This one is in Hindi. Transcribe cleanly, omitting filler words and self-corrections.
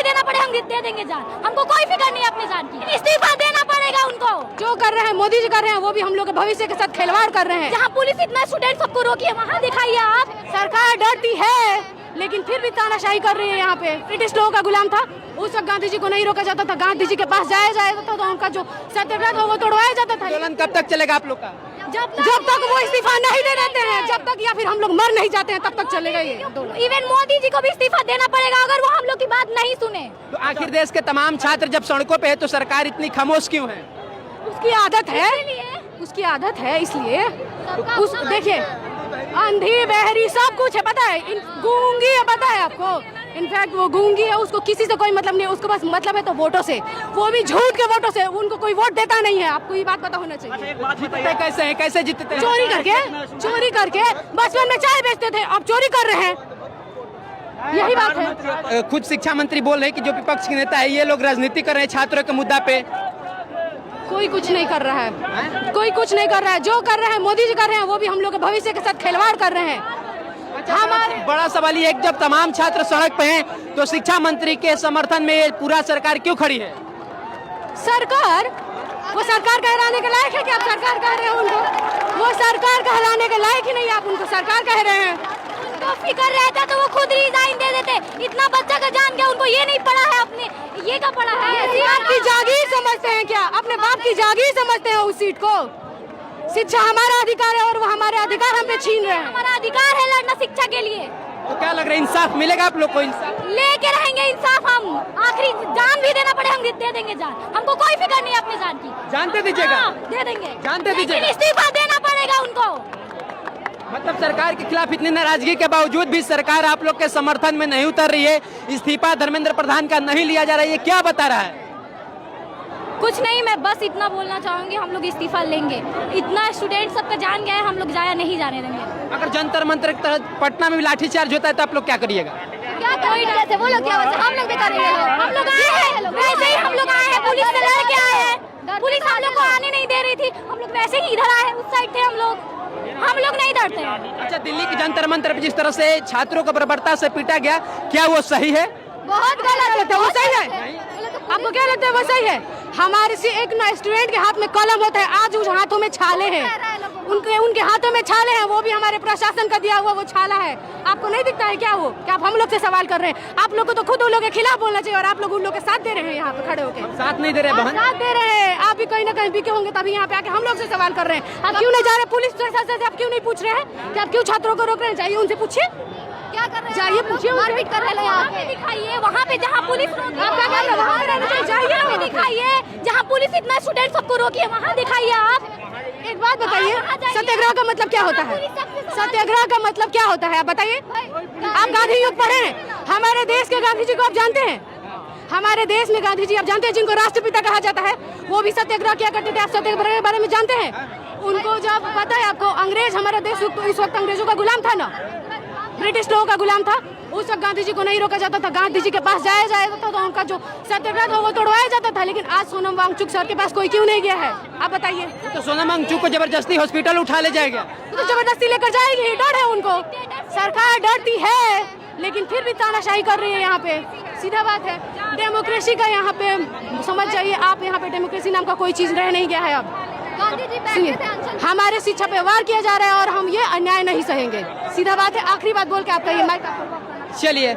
देना पड़े हम दे देंगे जान, हमको कोई फिक्र नहीं है अपनी जान की। इस्तीफा देना पड़ेगा उनको। जो कर रहे हैं मोदी जी कर रहे हैं, वो भी हम लोग के भविष्य के साथ खिलवाड़ कर रहे हैं। जहाँ पुलिस इतना स्टूडेंट सबको रोकी है, वहाँ दिखाइए आप। सरकार डरती है लेकिन फिर भी तानाशाही कर रही है। यहाँ पे ब्रिटिश लोगों का गुलाम था, उस वक्त गांधी जी को नहीं रोका जाता था, गांधी जी के पास जाया जाता था तो उनका जो सत्याग्रह था वो तोड़वाया जाता था। आंदोलन कब तक चलेगा आप लोग का? जब तक वो इस्तीफा नहीं दे देते हैं, जब तक या फिर हम लोग मर नहीं जाते हैं तब तक चलेगा ये। इवन मोदी जी को भी इस्तीफा देना पड़ेगा अगर वो हम लोग की बात नहीं सुने। तो आखिर देश के तमाम छात्र जब सड़कों पे है तो सरकार इतनी खामोश क्यों है? उसकी आदत है, उसकी आदत है इसलिए। उस देखिए अंधी बहरी सब कुछ है, पता है, गूंगी है, पता है आपको। इनफैक्ट वो गूंगी है, उसको किसी से कोई मतलब नहीं, उसको बस मतलब है तो वोटों से, वो भी झूठ के वोटों से, उनको कोई वोट देता नहीं है। आपको ये बात पता होना चाहिए। जीतते कैसे हैं, कैसे जीतते हैं? चोरी करके बचपन में चाय बेचते थे, अब चोरी कर रहे हैं, यही बात है। खुद शिक्षा मंत्री बोल रहे हैं कि जो विपक्ष के नेता है ये लोग राजनीति कर रहे हैं छात्रों के मुद्दा पे। कोई कुछ नहीं कर रहा है, कोई कुछ नहीं कर रहा है। जो कर रहे हैं मोदी जी कर रहे हैं, वो भी हम लोग के भविष्य के साथ खिलवाड़ कर रहे हैं। हमारे बड़ा सवाल ये है कि जब तमाम छात्र सड़क पे हैं तो शिक्षा मंत्री के समर्थन में ये पूरा सरकार क्यों खड़ी है? सरकार, वो सरकार कहलाने के लायक है कि आप सरकार कह रहे हैं उनको? वो सरकार कहलाने के लायक ही नहीं, आप उनको सरकार कह रहे हैं। उनको फिक्र रहता तो वो खुद रिजाइन दे देते। इतना बच्चा का जान गया, उनको ये नहीं पड़ा है, अपने ये का पड़ा है। बाप की जागीर समझते हैं क्या? अपने बाप की जागीर समझते हैं उस सीट को? शिक्षा हमारा अधिकार है और वो हमारे अधिकार हम पे छीन रहे हैं। हमारा अधिकार है लड़ना शिक्षा के लिए। तो क्या लग रहा है इंसाफ मिलेगा आप लोग को? इंसाफ लेके रहेंगे इंसाफ हम, आखिरी जान भी देना पड़े हम दे देंगे जान, हमको कोई फिक्र नहीं है अपनी जान की। जानते दीजिएगा? दे देंगे, जानते दीजिएगा? इस्तीफा देना पड़ेगा उनको। मतलब सरकार के खिलाफ इतनी नाराजगी के बावजूद भी सरकार आप लोग के समर्थन में नहीं उतर रही है, इस्तीफा धर्मेंद्र प्रधान का नहीं लिया जा रहा है, ये क्या बता रहा है? कुछ नहीं, मैं बस इतना बोलना चाहूंगी, हम लोग इस्तीफा लेंगे। इतना स्टूडेंट सबका जान गया है, हम लोग जाया नहीं जाने देंगे। अगर जंतर मंतर की तरह पटना में भी लाठीचार्ज होता है तो आप लोग क्या करिएगा? क्या कोई डर से, वो लोग क्या वैसे हम लोग भी करेंगे। हम लोग आए हैं, वैसे ही हम लोग आए हैं, पुलिस से लड़ के आए हैं। पुलिस हम लोग को आने नहीं दे रही थी, हम लोग वैसे ही इधर आए हैं, उस साइड थे हम लोग नहीं डरते हैं। अच्छा, दिल्ली की जंतर मंतर पे जिस तरह से छात्रों को बर्बरता से पीटा गया, क्या वो सही है? बहुत गलत है। वो सही है? आपको क्या लगता है वो सही है? हमारे से एक स्टूडेंट के हाथ में कलम होता है, आज उस हाथों में छाले हैं, उनके हाथों में छाले हैं, वो भी हमारे प्रशासन का दिया हुआ वो छाला है। आपको नहीं दिखता है क्या वो? क्या आप हम लोग से सवाल कर रहे हैं? आप लोग को तो खुद उन लोगों के खिलाफ बोलना चाहिए और आप लोग उन लोग के साथ दे रहे हैं। यहाँ पे खड़े होकर साथ नहीं दे रहे बहन, साथ दे रहे हैं। आप भी कहीं ना कहीं बिके होंगे तभी यहाँ पे आके हम लोग से सवाल कर रहे हैं। आप क्यों नहीं जा रहे पुलिस प्रशासन से? आप क्यों नहीं पूछ रहे हैं कि आप क्यों छात्रों को रोक रहे हैं? जाइए उनसे पूछिए, क्या कर रहे हैं? जाइए पूछिए, मारपीट कर रहे हैं। यहाँ पे दिखाइए, वहाँ पे जहाँ पुलिस जाइए दिखाइए, जहाँ पुलिस इतना स्टूडेंट सबको रोकी है, वहाँ दिखाइए आप। एक बात बताइए, सत्याग्रह का मतलब क्या होता है? सत्याग्रह का मतलब क्या होता है आप बताइए? आप गांधी युग पढ़े हैं? हमारे देश के गांधी जी को आप जानते हैं? हमारे देश में गांधी जी आप जानते हैं जिनको राष्ट्रपिता कहा जाता है, वो भी सत्याग्रह किया करते थे। आप सत्याग्रह के बारे में जानते हैं? उनको जब पता है आपको, अंग्रेज हमारा देश इस वक्त अंग्रेजों का गुलाम था ना, ब्रिटिश लोगों का गुलाम था, उस वक्त गांधी जी को नहीं रोका जाता था, गांधी जी के पास जाया जाता था तो उनका जो सत्याग्रह था वो तोड़वाया जाता था। लेकिन आज सोनम वांगचुक सर के पास कोई क्यों नहीं गया है? आप बताइए। तो सोनम वांगचुक को जबरदस्ती हॉस्पिटल उठा ले जाएगा? तो जबरदस्ती लेकर जाएगी, डर है उनको। सरकार डरती है लेकिन फिर भी तानाशाही कर रही है। यहाँ पे सीधा बात है, डेमोक्रेसी का यहाँ पे समझ जाइए आप, यहाँ पे डेमोक्रेसी नाम का कोई चीज रह नहीं गया है। अब सुनिए, हमारे शिक्षा पे वार किया जा रहा है और हम ये अन्याय नहीं सहेंगे। सीधा बात है, आखिरी बात बोल के आपका ये माइक चलिए।